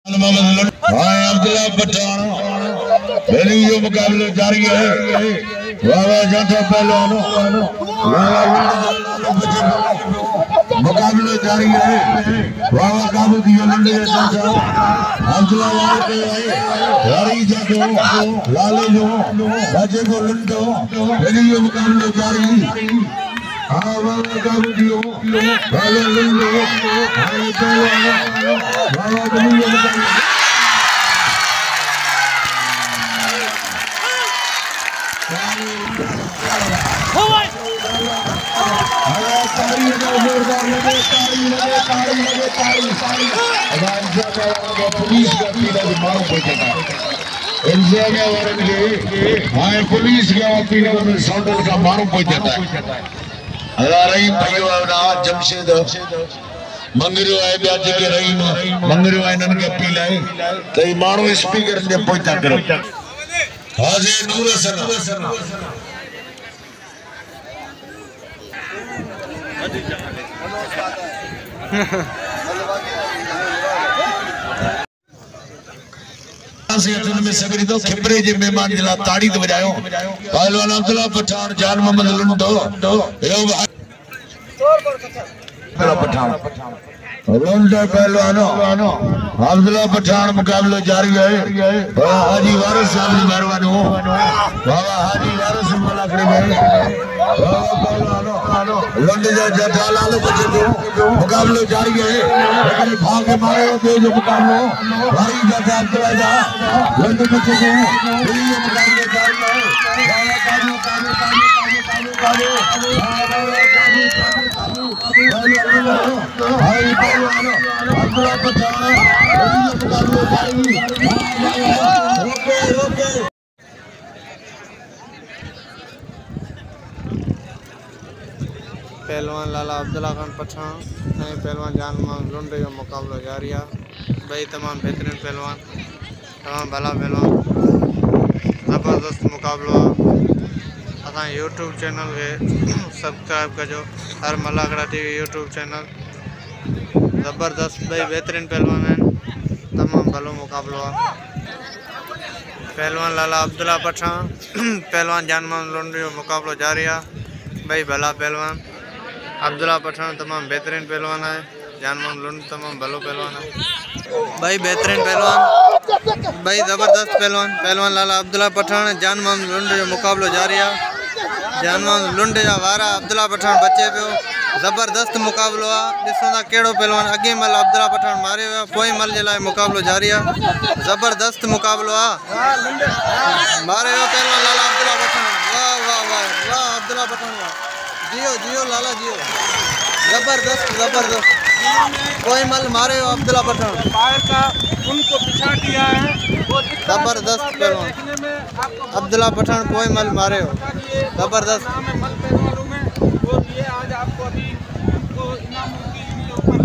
अब्दुल्ला पठान पहली जो मुकाबला जारी है वाह जाता पहलवान मुकाबला जारी है वाह काबू दियो लंडे चाचा अब्दुल्ला वाले पे जारी जातो लाले जो बच्चे को लंडो पहली जो मुकाबला जारी हाँ वाह काबू दियो लाले लंडो हाँ पहलवान वाह पहली जो मुकाबला पुलिस का पीला मारो पुलिस का पीला साउंडर का मारो पहुंचाता है रहीम भाई जमशेद मंगरो है ब्याज के रहीम मंगरो है नन के पीला है तो मारो स्पीकर ने पहुंचा करो हाजी नूर हसन में सगरी तो खिबरे जे मेहमान जिला ताड़ी तो बजायो पहलवान अब्दुल्ला पठान जान मोहम्मद लुंडो पठान लुंडो पहलवानो अब्दुल्ला पठान मुकाबला जारी है हाजी वारिस साहब की मेहरबानी हो बाबा हाजी वारिस मुलाकात में लंडे जा जटा लाल बच्चे को मुकाबला जारी है लेकिन भाग के मारे दे जो मुकाबला भाई जटा अब्दुल्ला जा लंडे बच्चे को ये मुकाबला जारी है काबू काबू काबू काबू काबू भाई पहलवानो अब्दुल्ला पठान ये मुकाबला जारी ओके ओके पहलवान लाला अब्दुल्ला खान पठान नहीं पहलवान जान मोहम्मद लुंडे जो मुकाबला जारी है भाई तमाम बेहतरीन पहलवान तमाम भला पहलवान ज़बरदस्त मुकाबला असा यूट्यूब चैनल के सब्सक्राइब कजो हर मलागड़ा टीवी यूट्यूब चैनल ज़बरदस्त भाई बेहतरीन पहलवान हैं तमाम भलो मुकाबलो पहलवान लाला अब्दुल्ला पठान पहलवान जान मोहम्मद लुंडे जो मुकाबलो जारी है भाई भला पहलवान अब्दुल्ला पठान तमाम बेहतरीन पहलवान है जान मोहम्मद लुंड तमाम भलो पहलवान है भाई बेहतरीन पहलवान भाई ज़बरदस्त पहलवान पहलवान लाला अब्दुल्ला पठान जान मोहम्मद लुंड जो मुकाबलो जारी है जान मोहम्मद लुंड जा वारा अब्दुल्ला पठान बचे पे ज़बरदस्त मुकाबलो है ॾिसंदा कहिड़ो पहलवान अॻे मल अब्दुल्ला पठान मारे वियो पोइ मल जे लाइ मुकाबलो जारी है ज़बरदस्त मुकाबलो है मारे वियो पहलवान लाला अब्दुल्ला पठान वाह वाह वाह वाह अब्दुल्ला पठान वाह जियो जियो लाला जियो ज़बरदस्त ज़बरदस्त कोई मल मारे हो अब्दुल्ला पठान बाहर का उनको पिछा दिया है ज़बरदस्त पहलवान अब्दुल्ला पठान कोई मल मारे हो ज़बरदस्त मल पहलवानों में और ये आज आपको अभी उनको इनाम की ऊपर